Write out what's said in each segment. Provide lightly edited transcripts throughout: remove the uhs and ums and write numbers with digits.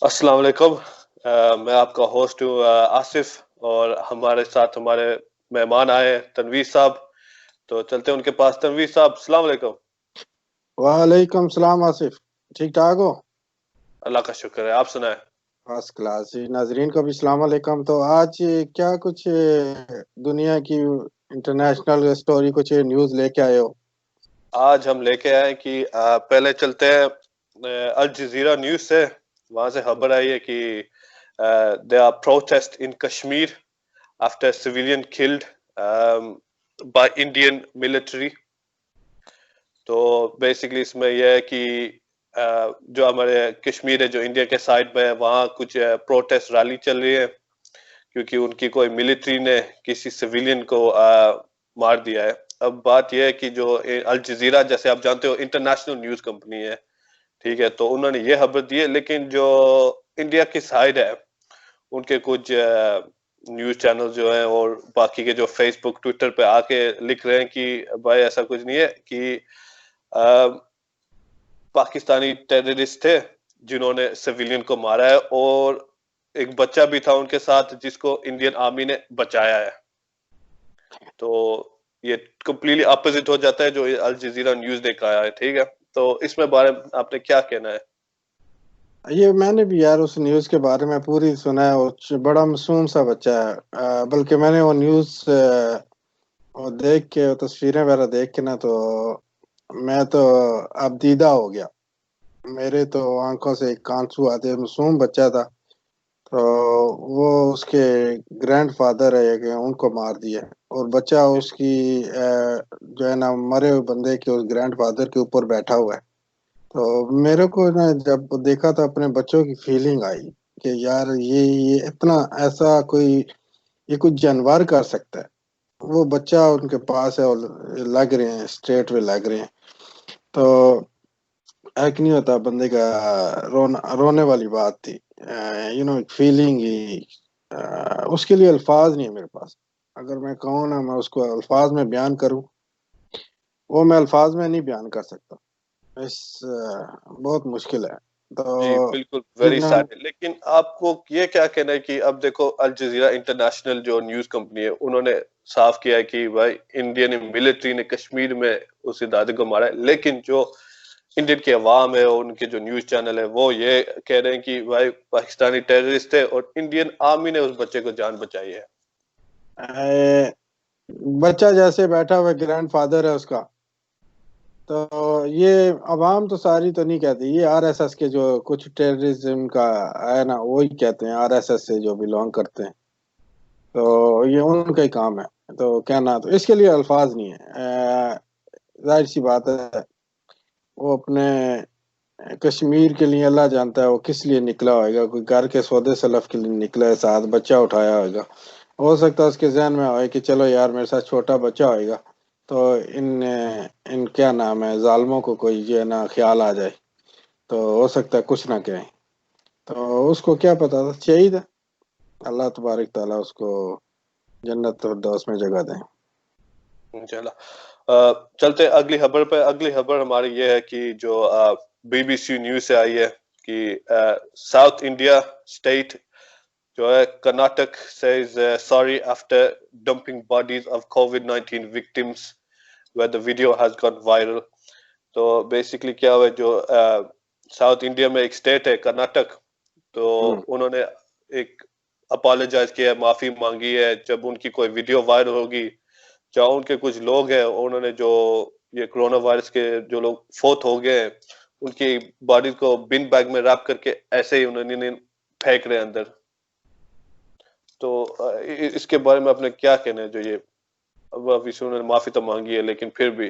السلام علیکم. میں آپ کا ہوسٹ ہوں آصف، اور ہمارے ساتھ ہمارے مہمان آئے تنویر صاحب. تو چلتے ہیں ان کے پاس. تنویر صاحب السلام علیکم. وعلیکم السلام آصف، ٹھیک ٹھاک ہو؟ اللہ کا شکر ہے، آپ سنائیں. First class. ناظرین کو بھی السلام علیکم. تو آج کیا کچھ دنیا کی انٹرنیشنل سٹوری کچھ نیوز لے کے آئے ہو؟ آج ہم لے کے آئے کہ پہلے چلتے ہیں الجزیرہ نیوز سے. وہاں سے خبر آئی ہے کہ there are protests in Kashmir after civilian killed by Indian military. تو بیسکلی اس میں یہ ہے کہ جو ہمارے کشمیر ہے جو انڈیا کے سائڈ میں ہے، وہاں کچھ پروٹیسٹ ریلی چل رہی ہے کیونکہ ان کی کوئی ملٹری نے کسی سویلین کو مار دیا ہے. اب بات یہ ہے کہ جو الجزیرہ، جیسے آپ جانتے ہو، انٹرنیشنل نیوز کمپنی ہے، ٹھیک ہے، تو انہوں نے یہ خبر دی ہے، لیکن جو انڈیا کی سائڈ ہے ان کے کچھ نیوز چینل جو ہیں اور باقی کے جو فیس بک ٹویٹر پہ آ کے لکھ رہے ہیں کہ بھائی ایسا کچھ نہیں ہے، کہ پاکستانی ٹیررسٹ تھے جنہوں نے سویلین کو مارا ہے، اور ایک بچہ بھی تھا ان کے ساتھ جس کو انڈین آرمی نے بچایا ہے. تو یہ کمپلیٹلی اپوزٹ ہو جاتا ہے جو الجزیرہ نیوز دیکھا ہے، ٹھیک ہے. تو اس میں بارے میں آپ نے کیا کہنا ہے؟ یہ میں نے بھی یار اس نیوز کے بارے میں پوری سنا ہے. بڑا معصوم سا بچہ ہے، بلکہ میں نے وہ نیوز دیکھ کے، تصویریں وغیرہ دیکھ کے نا، تو میں تو اب دیدہ ہو گیا. میرے تو آنکھوں سے ایک آنسو آتے. معصوم بچہ تھا، تو وہ اس کے گرینڈ فادر ہے کہ ان کو مار دیا، اور بچہ اس کی جو ہے نا مرے ہوئے بندے کے اس گرینڈ فادر کے اوپر بیٹھا ہوا ہے. تو میرے کو نا جب دیکھا تو اپنے بچوں کی فیلنگ آئی کہ یار یہ اتنا ایسا کوئی جانور کر سکتا ہے. وہ بچہ ان کے پاس ہے اور لگ رہے ہیں اسٹریٹ پہ لگ رہے ہیں. تو ایک نہیں ہوتا بندے کا رونے والی بات تھی. فیلنگ ہی اس کے لیے الفاظ نہیں ہے میرے پاس. اگر میں کہوں نا، میں اس کو الفاظ میں بیان کروں، وہ میں الفاظ میں نہیں بیان کر سکتا. بہت مشکل ہے. تو جی بالکل، ویری سیڈ. لیکن آپ کو یہ کیا کہنا ہے کہ اب دیکھو الجزیرہ انٹرنیشنل جو نیوز کمپنی ہے، انہوں نے صاف کیا ہے کہ بھائی انڈین ملٹری نے کشمیر میں اس ادارے کو مارا ہے، لیکن جو انڈین کے عوام ہے اور ان کے جو نیوز چینل ہے وہ یہ کہہ رہے ہیں کہ بھائی پاکستانی ٹیررسٹ ہے اور انڈین آرمی نے اس بچے کو جان بچائی ہے. بچہ جیسے بیٹھا ہوا گرینڈ فادر ہے اس کا، تو یہ عوام تو ساری تو نہیں کہتی. یہ آر ایس ایس کے جو کچھ ٹیررزم کا ہے نا، وہی کہتے ہیں، آر ایس ایس سے جو بلونگ کرتے ہیں. تو یہ ان کا ہی کام ہے. تو کہنا تو اس کے لیے الفاظ نہیں ہے. ظاہر سی بات ہے، وہ اپنے کشمیر کے لیے اللہ جانتا ہے وہ کس لیے نکلا ہوئے گا. کوئی گھر کے سودے سلف کے لیے نکلا ہے، ساتھ بچہ اٹھایا ہوئے گا. ہو سکتا ہے اس کے ذہن میں ہوئے کہ چلو یار میرے ساتھ چھوٹا بچہ ہوئے گا تو ان کیا نام ہے ظالموں کو کوئی جو ہے نا خیال آ جائے، تو ہو سکتا ہے کچھ نہ کہیں. تو اس کو کیا پتا تھا. شہید ہے، اللہ تبارک تعالیٰ اس کو جنت فردوس میں جگہ دیں. انشاءاللہ. چلتے اگلی خبر پہ. اگلی خبر ہماری یہ ہے کہ جو بی بی سی نیوز سے آئی ہے کہ ساؤتھ انڈیا اسٹیٹ جو ہے Karnataka says sorry after dumping bodies of COVID-19 victims where the video has gone viral. تو بیسکلی کیا ہوا ہے، جو ساؤتھ انڈیا میں ایک اسٹیٹ ہے کرناٹک، تو انہوں نے ایک اپالوجائز کیا ہے، معافی مانگی ہے جب ان کی کوئی ویڈیو وائرل ہوگی جہاں ان کے کچھ لوگ ہیں، انہوں نے جو یہ کرونا وائرس کے جو لوگ فوت ہو گئے ہیں ان کی باڈی کو بن بیگ میں ریپ کر کے ایسے ہی انہوں نے پھینک رہے اندر. تو اس کے بارے میں آپ نے کیا کہنا ہے؟ جو یہ اب انہوں نے معافی تو مانگی ہے لیکن پھر بھی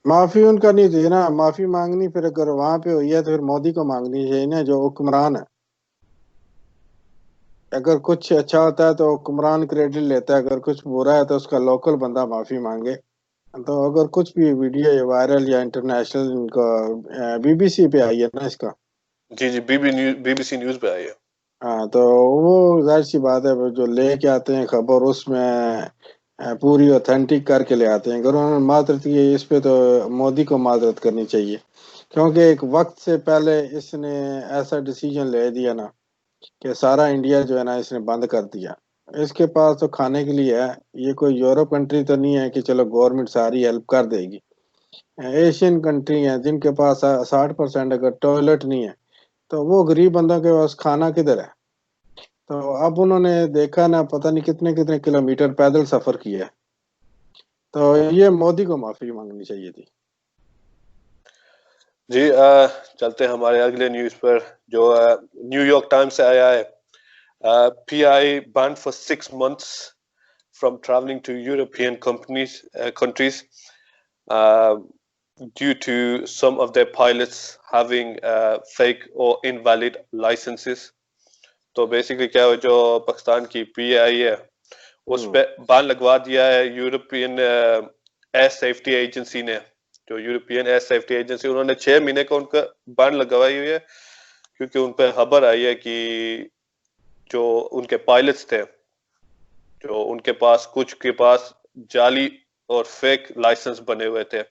معافی ان کا نہیں تھی نا. معافی مانگنی پھر اگر وہاں پہ ہوئی ہے تو پھر مودی کو مانگنی چاہیے نا، جو حکمران ہے. اگر کچھ اچھا ہوتا ہے تو حکمران کریڈٹ لیتا ہے، اگر کچھ برا ہے تو اس کا لوکل بندہ معافی مانگے. تو اگر کچھ بھی ویڈیو وائرل یا انٹرنیشنل، ان کا بی بی سی پہ آئی ہے نا اس کا. جی بی بی سی نیوز پہ آئی ہے. ہاں، تو وہ ظاہر سی بات ہے جو لے کے آتے ہیں خبر اس میں پوری اوتھینٹک کر کے لے آتے ہیں. اگر انہوں نے معذرت کی اس پہ تو مودی کو معذرت کرنی چاہیے، کیونکہ ایک وقت سے پہلے اس نے ایسا ڈیسیجن لے دیا نا کہ سارا انڈیا جو ہے نا اس نے بند کر دیا. اس کے پاس تو کھانے کے لیے ہے, یہ کوئی یورپ کنٹری تو نہیں ہے کہ چلو گورنمنٹ ساری ہیلپ کر دے گی. ایشین کنٹری ہیں جن کے پاس 60% اگر ٹوائلٹ نہیں ہے تو وہ غریب بندوں کے پاس کھانا کدھر ہے. تو اب انہوں نے دیکھا نا پتہ نہیں کتنے کتنے کلومیٹر پیدل سفر کیا ہے. تو یہ مودی کو معافی مانگنی چاہیے تھی. جی چلتے ہیں ہمارے اگلے نیوز پر جو نیو یارک ٹائمز سے آیا ہے. PI banned for 6 months from traveling to European countries due to some of their pilots having fake or invalid licenses. تو بیسیکلی کیا ہے, جو پاکستان کی PI ہے اس پہ بان لگوا دیا ہے یورپین ایئر سیفٹی ایجنسی نے. جو یورپین ایئر سیفٹی ایجنسی, انہوں نے 6 مہینے کا ان کا بان لگوائی ہوئی ہے کیونکہ ان پہ خبر آئی ہے کہ جو ان کے پائلٹس تھے, جو ان کے پاس کچھ کے پاس جعلی اور فیک لائسنس بنے ہوئے تھے,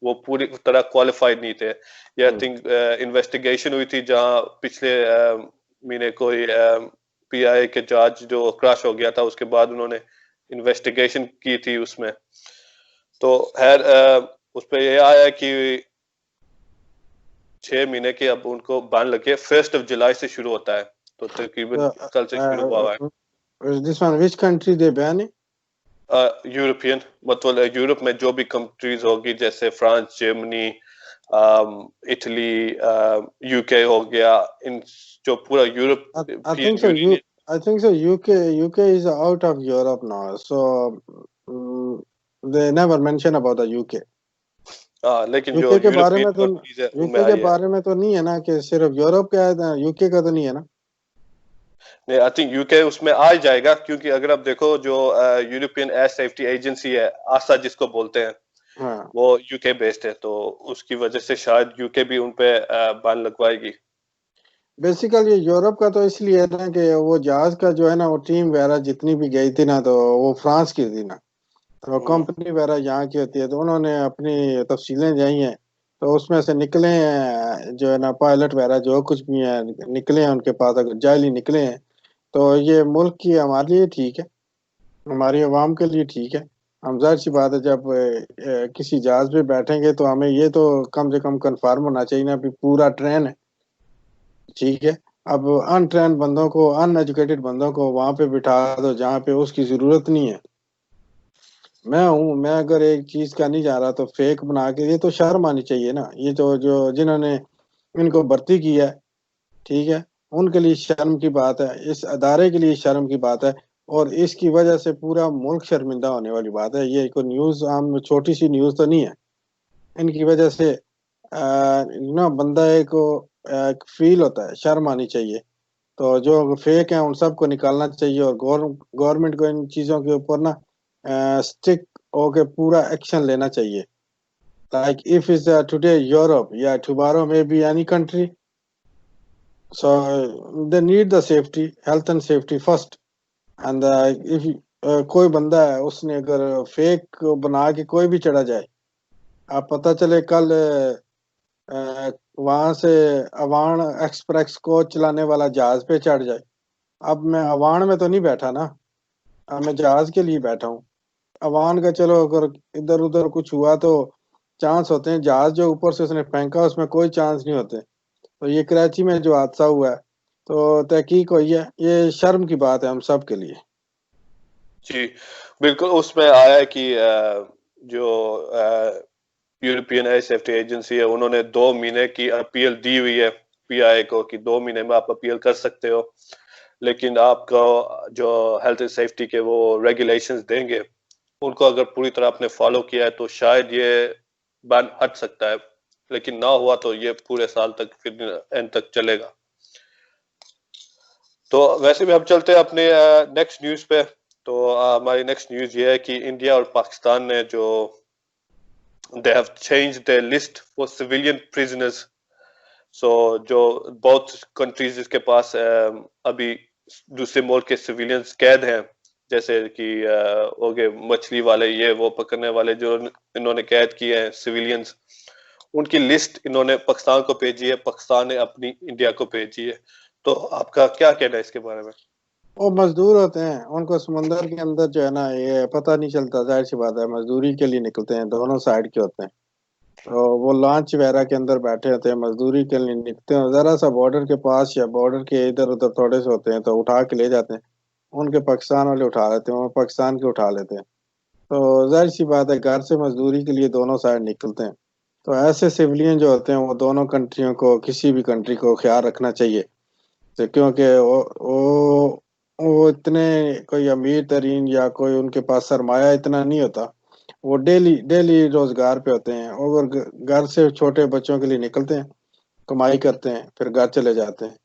وہ پوری طرح کوالیفائڈ نہیں تھے. یہ آئی تھنک انویسٹیگیشن ہوئی تھی جہاں پچھلے مہینے کوئی PI کے جہاز جو کراش ہو گیا تھا, اس کے بعد انہوں نے انویسٹیگیشن کی تھی اس میں. تو خیر اس پہ یہ آیا کہ 6 مہینے کے اب ان کو بان لگے. 1 جولائی سے شروع ہوتا ہے, تو تقریباً کل سے شروع ہوا ہے. This one, which country they ban? European, مطلب یورپ میں جو بھی کنٹریز ہوگی جیسے فرانس, جرمنی, اٹلی, UK ہو گیا, ان جو پورا Europe I think so. I think so. UK is out of Europe now, so they never mention about the UK. لیکن جو UK کے بارے یورپین میں تو کنٹریز ہے ان UK میں کے آئی ہے. بارے میں تو نہیں ہے نا کہ صرف یورپ کا ہے, UK کا تو نہیں ہے نا. نہیں, آئی تھنک UK اس میں آ جائے گا کیونکہ اگر آپ دیکھو جو یورپین ایئر سیفٹی ایجنسی ہے آسا جس کو بولتے ہیں, وہ UK بیسڈ ہے, تو اس کی وجہ سے شاید UK بھی ان پہ بان لگوائے گی. بیسیکلی یورپ کا تو اس لیے ہے نا کہ وہ جہاز کا جو ہے نا وہ ٹیم وغیرہ جتنی بھی گئی تھی نا تو وہ فرانس کی تھی نا, تو کمپنی وغیرہ یہاں کی ہوتی ہے, تو انہوں نے اپنی تفصیلیں جائی ہیں, تو اس میں سے نکلے ہیں جو ہے نا پائلٹ وغیرہ جو کچھ بھی ہیں نکلے ہیں ان کے پاس, اگر جعلی نکلے ہیں تو یہ ملک کی ہمارے لیے ٹھیک ہے, ہماری عوام کے لیے ٹھیک ہے. ہم ظاہر سی بات ہے جب کسی جہاز پہ بیٹھیں گے تو ہمیں یہ تو کم سے کم کنفرم ہونا چاہیے نا پورا ٹرین ہے, ٹھیک ہے. اب ان ٹرین بندوں کو, ان ایجوکیٹڈ بندوں کو وہاں پہ بٹھا دو جہاں پہ اس کی ضرورت نہیں ہے. میں اگر ایک چیز کا نہیں جا رہا تو فیک بنا کے, یہ تو شرم آنی چاہیے نا. یہ تو جو جنہوں نے ان کو بھرتی کیا ہے, ٹھیک ہے, ان کے لیے شرم کی بات ہے, اس ادارے کے لیے شرم کی بات ہے, اور اس کی وجہ سے پورا ملک شرمندہ ہونے والی بات ہے. یہ کوئی نیوز عام چھوٹی سی نیوز تو نہیں ہے. ان کی وجہ سے نا بندہ کو ایک فیل ہوتا ہے, شرم آنی چاہیے. تو جو فیک ہیں ان سب کو نکالنا چاہیے, اور گورنمنٹ کو ان چیزوں کے اوپر نا اسٹک ہو کے پورا ایکشن لینا چاہیے. Like if it's today Europe, yeah, tomorrow maybe any country, so they need the safety, health and safety first. And if کوئی بندہ ہے اس نے اگر فیک بنا کے کوئی بھی چڑھا جائے, آپ پتہ چلے کل وہاں سے اوان ایکسپریس کو چلانے والا جہاز پہ چڑھ جائے. اب میں اوان میں تو نہیں بیٹھا نا, میں جہاز کے لیے بیٹھا ہوں. اوان کا چلو اگر ادھر ادھر کچھ ہوا تو چانس ہوتے ہیں, جہاز جو اوپر سے اس نے پھینکا اس میں کوئی چانس نہیں ہوتے. تو یہ کراچی میں جو حادثہ ہوا ہے تو تحقیق ہوئی ہے, یہ شرم کی بات ہے ہم سب کے لیے. جی بالکل, اس میں آیا ہے کہ جو یورپین ایئر سیفٹی ایجنسی ہے انہوں نے 2 مہینے کی اپیل دی ہوئی ہے PI کو کہ 2 مہینے میں آپ اپیل کر سکتے ہو, لیکن آپ کو جو ہیلتھ اینڈ سیفٹی کے وہ ریگولیشنز دیں گے ان کو اگر پوری طرح آپ نے فالو کیا ہے تو شاید یہ بین ہٹ سکتا ہے, لیکن نہ ہوا تو یہ پورے سال تک پھر اینڈ تک چلے گا. تو ویسے بھی ہم چلتے ہیں اپنے نیکسٹ نیوز پہ. تو ہماری نیکسٹ نیوز یہ ہے کہ انڈیا اور پاکستان نے جو they have changed their list for civilian prisoners. So جو بہت کنٹریز جس کے پاس ابھی دوسرے ملک کے سویلینز قید ہیں, جیسے کہ ہو گئے مچھلی والے, یہ وہ پکڑنے والے جو انہوں نے قید کیے ہیں سویلینز, ان کی لسٹ انہوں نے پاکستان کو بھیجی ہے, پاکستان نے اپنی انڈیا کو بھیجی ہے. تو آپ کا کیا کہنا ہے اس کے بارے میں؟ وہ مزدور ہوتے ہیں، ان کو سمندر کے اندر جو ہے نا یہ پتہ نہیں چلتا، ظاہر سی بات ہے مزدوری کے لیے نکلتے ہیں، دونوں سائڈ کے ہوتے ہیں، تو وہ لانچ وغیرہ کے اندر بیٹھے ہوتے ہیں، مزدوری کے لیے نکلتے ہیں، ذرا سا بارڈر کے پاس یا بارڈر کے ادھر ادھر تھوڑے سے ہوتے ہیں تو اٹھا کے لے جاتے ہیں، ان کے پاکستان والے اٹھا لیتے ہیں، وہ پاکستان کے اٹھا لیتے ہیں، تو ظاہر سی بات ہے گھر سے مزدوری کے لیے دونوں سائڈ نکلتے ہیں، تو ایسے سویلین جو ہوتے ہیں وہ دونوں کنٹریوں کو، کسی بھی کنٹری کو خیال رکھنا چاہیے، تو کیونکہ وہ اتنے کوئی امیر ترین یا کوئی ان کے پاس سرمایہ اتنا نہیں ہوتا، وہ ڈیلی روزگار پہ ہوتے ہیں، اور گھر سے چھوٹے بچوں کے لیے نکلتے ہیں، کمائی کرتے ہیں، پھر گھر چلے جاتے ہیں،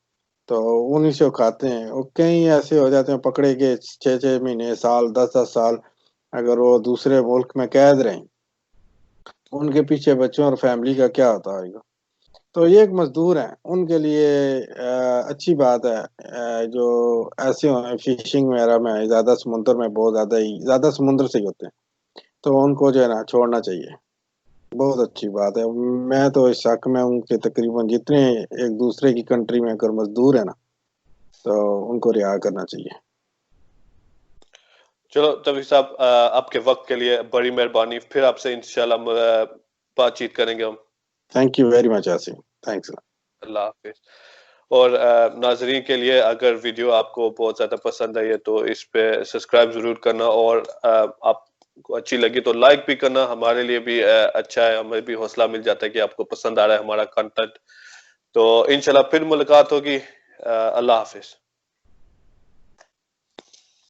تو انہی سے وہ کھاتے ہیں، وہ کئی ایسے ہو جاتے ہیں پکڑے کے 6 مہینے، سال، 10 سال اگر وہ دوسرے ملک میں قید رہیں، ان کے پیچھے بچوں اور فیملی کا کیا ہوتا ہوگا؟ تو یہ ایک مزدور ہیں، ان کے لیے اچھی بات ہے جو ایسے ہیں فشنگ وغیرہ میں زیادہ، سمندر میں بہت زیادہ سمندر سے ہی ہوتے ہیں، تو ان کو جو ہے نا چھوڑنا چاہیے، بہت اچھی بات ہے، میں تو اس شک میں ہوں کہ تقریباً جتنے ایک دوسرے کی کنٹری میں اگر مزدور ہیں نا تو ان کو رہا کرنا چاہیے۔ چلو توفیق صاحب، آپ کے وقت کے لیے بڑی مہربانی، پھر آپ سے انشاءاللہ بات چیت کریں گے ہم۔ Thank you very much Asif, thanks. اللہ حافظ۔ اور ناظرین کے لیے اگر ویڈیو آپ کو بہت زیادہ پسند آئی ہے تو اس پہ سبسکرائب ضرور کرنا، اور آپ کو اچھی لگی تو لائک بھی کرنا، ہمارے لیے بھی اچھا ہے، ہمیں بھی حوصلہ مل جاتا ہے کہ آپ کو پسند آ رہا ہے ہمارا کنٹینٹ۔ تو انشاءاللہ پھر ملاقات ہوگی، اللہ حافظ۔